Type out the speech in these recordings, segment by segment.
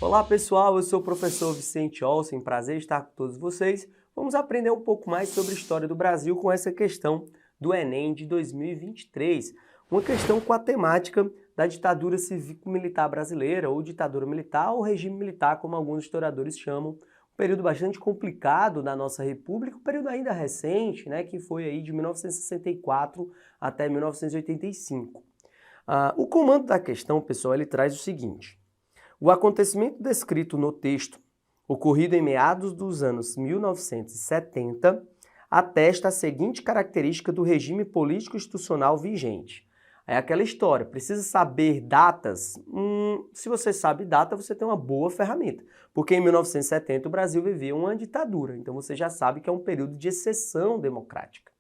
Olá pessoal, eu sou o professor Vicente Olsen, prazer estar com todos vocês. Vamos aprender um pouco mais sobre a história do Brasil com essa questão do Enem de 2023. Uma questão com a temática da ditadura cívico-militar brasileira, ou ditadura militar, ou regime militar, como alguns historiadores chamam. Um período bastante complicado da nossa república, um período ainda recente, né, que foi aí de 1964 até 1985. O comando da questão, pessoal, ele traz o seguinte: o acontecimento descrito no texto, ocorrido em meados dos anos 1970, atesta a seguinte característica do regime político-institucional vigente. É aquela história, precisa saber datas? Se você sabe data, você tem uma boa ferramenta, porque em 1970 o Brasil vivia uma ditadura, então você já sabe que é um período de exceção democrática.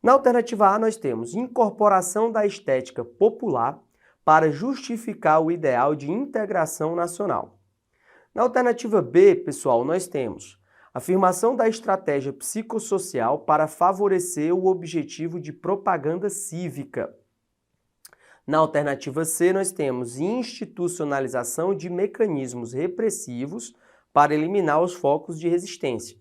Na alternativa A, nós temos incorporação da estética popular para justificar o ideal de integração nacional. Na alternativa B, pessoal, nós temos afirmação da estratégia psicossocial para favorecer o objetivo de propaganda cívica. Na alternativa C, nós temos institucionalização de mecanismos repressivos para eliminar os focos de resistência.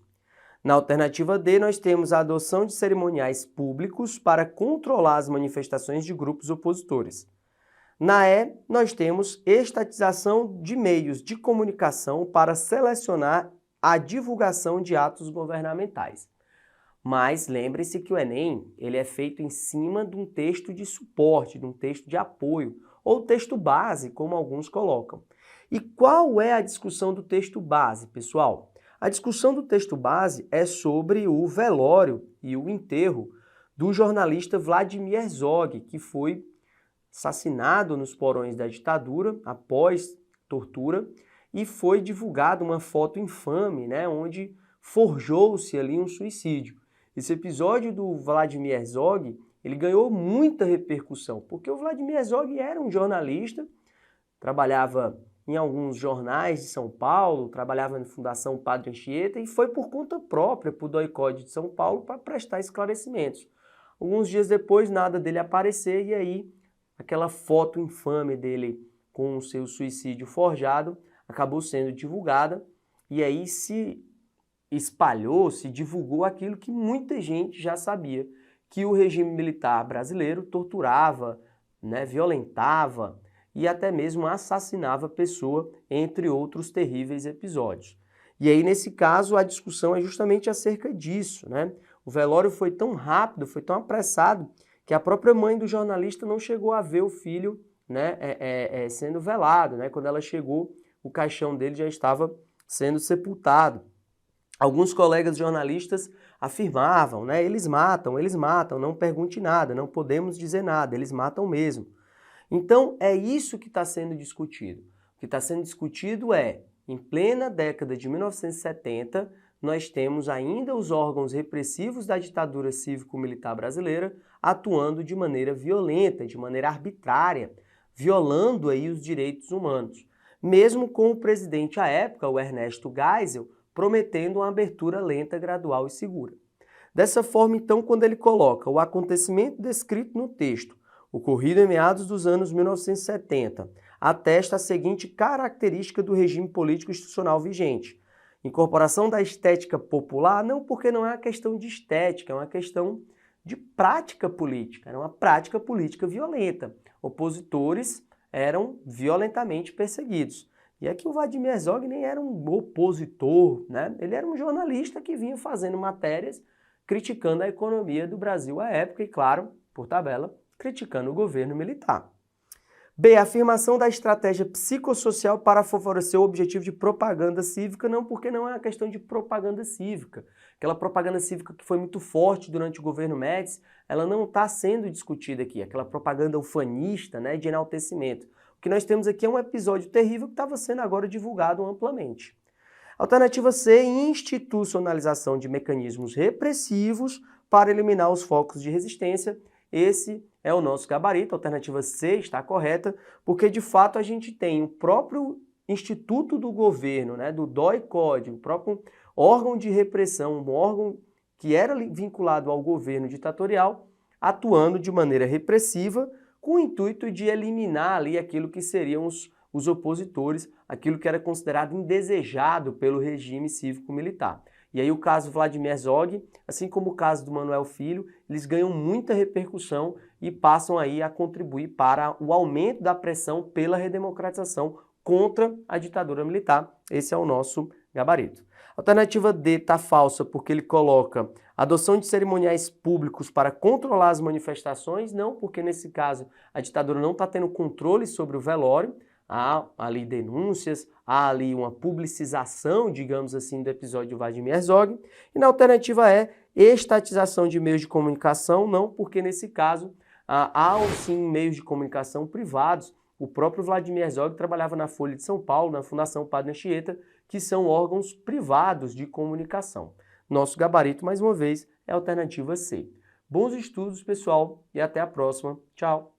Na alternativa D, nós temos a adoção de cerimoniais públicos para controlar as manifestações de grupos opositores. Na E, nós temos estatização de meios de comunicação para selecionar a divulgação de atos governamentais. Mas lembre-se que o Enem ele é feito em cima de um texto de suporte, de um texto de apoio, ou texto base, como alguns colocam. E qual é a discussão do texto base, pessoal? A discussão do texto base é sobre o velório e o enterro do jornalista Vladimir Herzog, que foi assassinado nos porões da ditadura após tortura, e foi divulgada uma foto infame, né, onde forjou-se ali um suicídio. Esse episódio do Vladimir Herzog, ele ganhou muita repercussão, porque o Vladimir Herzog era um jornalista, trabalhava em alguns jornais de São Paulo, trabalhava na Fundação Padre Anchieta e foi por conta própria para o DOI-CODE de São Paulo para prestar esclarecimentos. Alguns dias depois, nada dele aparecer e aí aquela foto infame dele com o seu suicídio forjado acabou sendo divulgada e aí se espalhou, se divulgou aquilo que muita gente já sabia, que o regime militar brasileiro torturava, né, violentava e até mesmo assassinava a pessoa, entre outros terríveis episódios. E aí, nesse caso, a discussão é justamente acerca disso, né? O velório foi tão rápido, foi tão apressado, que a própria mãe do jornalista não chegou a ver o filho, né, sendo velado, né? Quando ela chegou, o caixão dele já estava sendo sepultado. Alguns colegas jornalistas afirmavam, né, eles matam, não pergunte nada, não podemos dizer nada, eles matam mesmo. Então, é isso que está sendo discutido. O que está sendo discutido é, em plena década de 1970, nós temos ainda os órgãos repressivos da ditadura cívico-militar brasileira atuando de maneira violenta, de maneira arbitrária, violando aí os direitos humanos. Mesmo com o presidente à época, o Ernesto Geisel, prometendo uma abertura lenta, gradual e segura. Dessa forma, então, quando ele coloca o acontecimento descrito no texto, ocorrido em meados dos anos 1970, atesta a seguinte característica do regime político institucional vigente: incorporação da estética popular, não porque não é uma questão de estética, é uma questão de prática política, era uma prática política violenta. Opositores eram violentamente perseguidos. E é que o Vladimir Herzog nem era um opositor, né? Ele era um jornalista que vinha fazendo matérias criticando a economia do Brasil à época e, claro, por tabela, criticando o governo militar. B. Afirmação da estratégia psicossocial para favorecer o objetivo de propaganda cívica, não porque não é uma questão de propaganda cívica. Aquela propaganda cívica que foi muito forte durante o governo Médici, ela não está sendo discutida aqui, aquela propaganda ufanista, né, de enaltecimento. O que nós temos aqui é um episódio terrível que estava sendo agora divulgado amplamente. Alternativa C, institucionalização de mecanismos repressivos para eliminar os focos de resistência. Esse é o nosso gabarito, a alternativa C está correta, porque de fato a gente tem o próprio instituto do governo, né, do DOI-CODE, o próprio órgão de repressão, um órgão que era vinculado ao governo ditatorial, atuando de maneira repressiva, com o intuito de eliminar ali aquilo que seriam os os opositores, aquilo que era considerado indesejado pelo regime cívico-militar. E aí o caso Vladimir Herzog, assim como o caso do Manuel Filho, eles ganham muita repercussão e passam aí a contribuir para o aumento da pressão pela redemocratização contra a ditadura militar. Esse é o nosso gabarito. A alternativa D está falsa porque ele coloca adoção de cerimoniais públicos para controlar as manifestações. Não, porque nesse caso a ditadura não está tendo controle sobre o velório. Há ali denúncias, há ali uma publicização, digamos assim, do episódio de Vladimir Herzog. E na alternativa E, estatização de meios de comunicação. Não, porque nesse caso há sim meios de comunicação privados. O próprio Vladimir Herzog trabalhava na Folha de São Paulo, na Fundação Padre Anchieta, que são órgãos privados de comunicação. Nosso gabarito, mais uma vez, é a alternativa C. Bons estudos, pessoal, e até a próxima. Tchau!